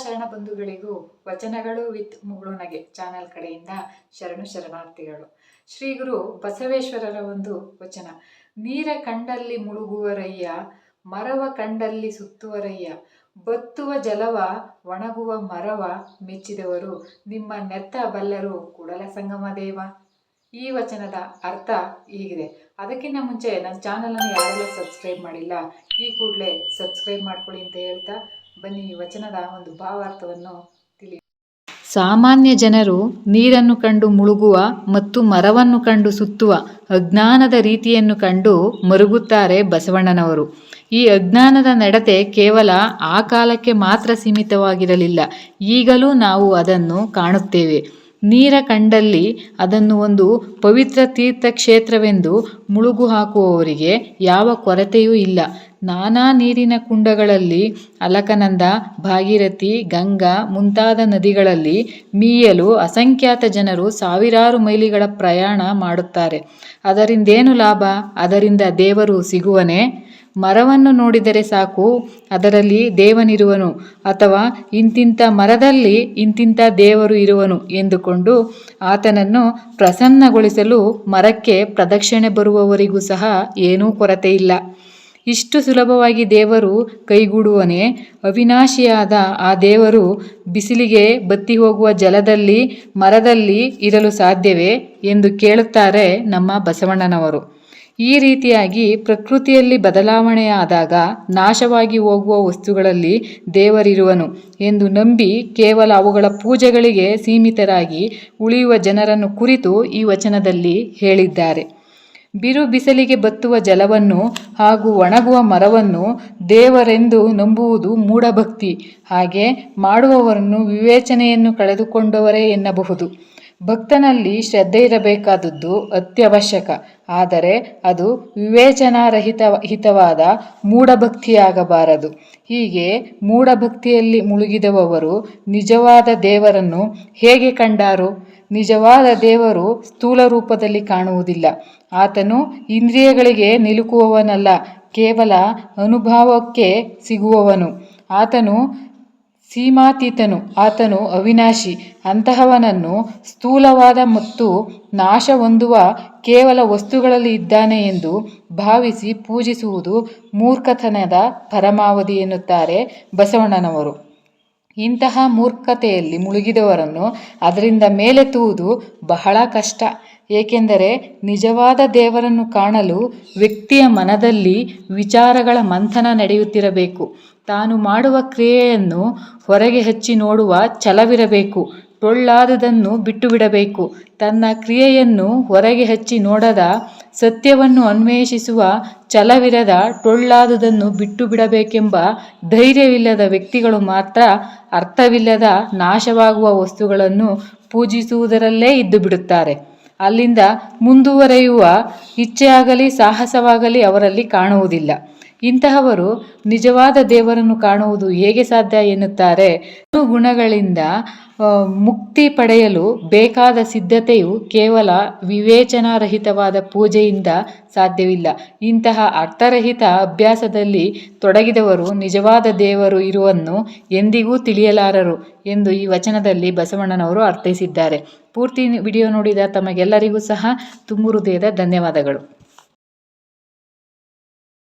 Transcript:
ಶರಣ ಬಂಧುಗಳಿಗೂ ವಚನಗಳು with Mugulunage channel ಕಡೆಯಿಂದ ಶರಣಾರ್ಥಿಗಳು. ಶ್ರೀ ಗುರು ಬಸವೇಶ್ವರರ ಒಂದು ವಚನ: ನೀರ ಕಂಡಲ್ಲಿ ಮುಳುಗುವರಯ್ಯ, ಮರವ ಕಂಡಲ್ಲಿ ಸುತ್ತುವರಯ್ಯ, ಬತ್ತುವ ಜಲವ ಒಣಗುವ ಮರವ ಮೆಚ್ಚಿದವರು ನಿಮ್ಮ ನೆತ್ತ ಬಲ್ಲರು ಕೂಡಲ ಸಂಗಮ ದೇವ. ಈ ವಚನದ ಅರ್ಥ ಹೀಗಿದೆ. ಅದಕ್ಕಿಂತ ಮುಂಚೆ ನನ್ನ ಚಾನಲನ್ನು ಯಾರೆಲ್ಲ ಸಬ್ಸ್ಕ್ರೈಬ್ ಮಾಡಿಲ್ಲ, ಈ ಕೂಡಲೇ ಸಬ್ಸ್ಕ್ರೈಬ್ ಮಾಡ್ಕೊಳ್ಳಿ ಅಂತ ಹೇಳ್ತಾ ಬನ್ನಿ ಈ ವಚನದ ಒಂದು ಭಾವಾರ್ಥವನ್ನು ತಿಳಿ. ಸಾಮಾನ್ಯ ಜನರು ನೀರನ್ನು ಕಂಡು ಮುಳುಗುವ ಮತ್ತು ಮರವನ್ನು ಕಂಡು ಸುತ್ತುವ ಅಜ್ಞಾನದ ರೀತಿಯನ್ನು ಕಂಡು ಮರುಗುತ್ತಾರೆ ಬಸವಣ್ಣನವರು. ಈ ಅಜ್ಞಾನದ ನಡತೆ ಕೇವಲ ಆ ಕಾಲಕ್ಕೆ ಮಾತ್ರ ಸೀಮಿತವಾಗಿರಲಿಲ್ಲ, ಈಗಲೂ ನಾವು ಅದನ್ನು ಕಾಣುತ್ತೇವೆ. ನೀರ ಕಂಡಲ್ಲಿ ಅದನ್ನು ಒಂದು ಪವಿತ್ರ ತೀರ್ಥಕ್ಷೇತ್ರವೆಂದು ಮುಳುಗು ಹಾಕುವವರಿಗೆ ಯಾವ ಕೊರತೆಯೂ ಇಲ್ಲ. ನಾನಾ ನೀರಿನ ಕುಂಡಗಳಲ್ಲಿ ಅಲಕನಂದ, ಭಾಗೀರಥಿ, ಗಂಗಾ ಮುಂತಾದ ನದಿಗಳಲ್ಲಿ ಮೀಯಲು ಅಸಂಖ್ಯಾತ ಜನರು ಸಾವಿರಾರು ಮೈಲಿಗಳ ಪ್ರಯಾಣ ಮಾಡುತ್ತಾರೆ. ಅದರಿಂದೇನು ಲಾಭ? ಅದರಿಂದ ದೇವರು ಸಿಗುವನೇ? ಮರವನ್ನು ನೋಡಿದರೆ ಸಾಕು, ಅದರಲ್ಲಿ ದೇವನಿರುವನು, ಅಥವಾ ಇಂತಿಂಥ ಮರದಲ್ಲಿ ಇಂತಿಂಥ ದೇವರು ಇರುವನು ಎಂದುಕೊಂಡು ಆತನನ್ನು ಪ್ರಸನ್ನಗೊಳಿಸಲು ಮರಕ್ಕೆ ಪ್ರದಕ್ಷಿಣೆ ಬರುವವರಿಗೂ ಸಹ ಏನೂ ಕೊರತೆ ಇಲ್ಲ. ಇಷ್ಟು ಸುಲಭವಾಗಿ ದೇವರು ಕೈಗೂಡುವನೇ? ಅವಿನಾಶಿಯಾದ ಆ ದೇವರು ಬಿಸಿಲಿಗೆ ಬತ್ತಿ ಹೋಗುವ ಜಲದಲ್ಲಿ, ಮರದಲ್ಲಿ ಇರಲು ಸಾಧ್ಯವೇ ಎಂದು ಕೇಳುತ್ತಾರೆ ನಮ್ಮ ಬಸವಣ್ಣನವರು. ಈ ರೀತಿಯಾಗಿ ಪ್ರಕೃತಿಯಲ್ಲಿ ಬದಲಾವಣೆಯಾದಾಗ ನಾಶವಾಗಿ ಹೋಗುವ ವಸ್ತುಗಳಲ್ಲಿ ದೇವರಿರುವನು ಎಂದು ನಂಬಿ ಕೇವಲ ಅವುಗಳ ಪೂಜೆಗಳಿಗೆ ಸೀಮಿತರಾಗಿ ಉಳಿಯುವ ಜನರನ್ನು ಕುರಿತು ಈ ವಚನದಲ್ಲಿ ಹೇಳಿದ್ದಾರೆ. ಬಿರು ಬಿಸಿಲಿಗೆ ಬತ್ತುವ ಜಲವನ್ನು ಹಾಗೂ ಒಣಗುವ ಮರವನ್ನು ದೇವರೆಂದು ನಂಬುವುದು ಮೂಢಭಕ್ತಿ. ಹಾಗೆ ಮಾಡುವವರನ್ನು ವಿವೇಚನೆಯನ್ನು ಕಳೆದುಕೊಂಡವರೇ ಎನ್ನಬಹುದು. ಭಕ್ತನಲ್ಲಿ ಶ್ರದ್ಧೆ ಇರಬೇಕಾದದ್ದು ಅತ್ಯವಶ್ಯಕ, ಆದರೆ ಅದು ವಿವೇಚನಾರಹಿತವಾದ ಮೂಢಭಕ್ತಿಯಾಗಬಾರದು. ಹೀಗೆ ಮೂಢಭಕ್ತಿಯಲ್ಲಿ ಮುಳುಗಿದವರು ನಿಜವಾದ ದೇವರನ್ನು ಹೇಗೆ ಕಂಡಾರು? ನಿಜವಾದ ದೇವರು ಸ್ಥೂಲ ರೂಪದಲ್ಲಿ ಕಾಣುವುದಿಲ್ಲ. ಆತನು ಇಂದ್ರಿಯಗಳಿಗೆ ನಿಲುಕುವವನಲ್ಲ, ಕೇವಲ ಅನುಭವಕ್ಕೆ ಸಿಗುವವನು. ಆತನು ಸೀಮಾತೀತನು, ಆತನು ಅವಿನಾಶಿ. ಅಂತಹವನನ್ನು ಸ್ಥೂಲವಾದ ಮತ್ತು ನಾಶ ಹೊಂದುವ ಕೇವಲ ವಸ್ತುಗಳಲ್ಲಿ ಇದ್ದಾನೆ ಎಂದು ಭಾವಿಸಿ ಪೂಜಿಸುವುದು ಮೂರ್ಖತನದ ಪರಮಾವಧಿ ಎನ್ನುತ್ತಾರೆ ಬಸವಣ್ಣನವರು. ಇಂತಹ ಮೂರ್ಖತೆಯಲ್ಲಿ ಮುಳುಗಿದವರನ್ನು ಅದರಿಂದ ಮೇಲೆತ್ತುವುದು ಬಹಳ ಕಷ್ಟ. ಏಕೆಂದರೆ ನಿಜವಾದ ದೇವರನ್ನು ಕಾಣಲು ವ್ಯಕ್ತಿಯ ಮನದಲ್ಲಿ ವಿಚಾರಗಳ ಮಂಥನ ನಡೆಯುತ್ತಿರಬೇಕು. ತಾನು ಮಾಡುವ ಕ್ರಿಯೆಯನ್ನು ಹೊರಗೆ ಹಚ್ಚಿ ನೋಡುವ ಛಲವಿರಬೇಕು. ಟೊಳ್ಳಾದುದನ್ನು ಬಿಟ್ಟು ಬಿಡಬೇಕು. ತನ್ನ ಕ್ರಿಯೆಯನ್ನು ಹೊರಗೆ ಹಚ್ಚಿ ನೋಡದ, ಸತ್ಯವನ್ನು ಅನ್ವೇಷಿಸುವ ಛಲವಿರದ, ಟೊಳ್ಳಾದುದನ್ನು ಬಿಟ್ಟು ಬಿಡಬೇಕೆಂಬ ಧೈರ್ಯವಿಲ್ಲದ ವ್ಯಕ್ತಿಗಳು ಮಾತ್ರ ಅರ್ಥವಿಲ್ಲದ ನಾಶವಾಗುವ ವಸ್ತುಗಳನ್ನು ಪೂಜಿಸುವುದರಲ್ಲೇ ಇದ್ದು ಬಿಡುತ್ತಾರೆ. ಅಲ್ಲಿಂದ ಮುಂದುವರೆಯುವ ಇಚ್ಛೆಯಾಗಲಿ ಸಾಹಸವಾಗಲಿ ಅವರಲ್ಲಿ ಕಾಣುವುದಿಲ್ಲ. ಇಂತಹವರು ನಿಜವಾದ ದೇವರನ್ನು ಕಾಣುವುದು ಹೇಗೆ ಸಾಧ್ಯ ಎನ್ನುತ್ತಾರೆ. ಗುಣಗಳಿಂದ ಮುಕ್ತಿ ಪಡೆಯಲು ಬೇಕಾದ ಸಿದ್ಧತೆಯು ಕೇವಲ ವಿವೇಚನಾರಹಿತವಾದ ಪೂಜೆಯಿಂದ ಸಾಧ್ಯವಿಲ್ಲ. ಇಂತಹ ಅರ್ಥರಹಿತ ಅಭ್ಯಾಸದಲ್ಲಿ ತೊಡಗಿದವರು ನಿಜವಾದ ದೇವರು ಇರುವನ್ನು ಎಂದಿಗೂ ತಿಳಿಯಲಾರರು ಎಂದು ಈ ವಚನದಲ್ಲಿ ಬಸವಣ್ಣನವರು ಅರ್ಥೈಸಿದ್ದಾರೆ. ಪೂರ್ತಿ ವಿಡಿಯೋ ನೋಡಿದ ತಮಗೆಲ್ಲರಿಗೂ ಸಹ ತುಂಬು ಹೃದಯದ ಧನ್ಯವಾದಗಳು.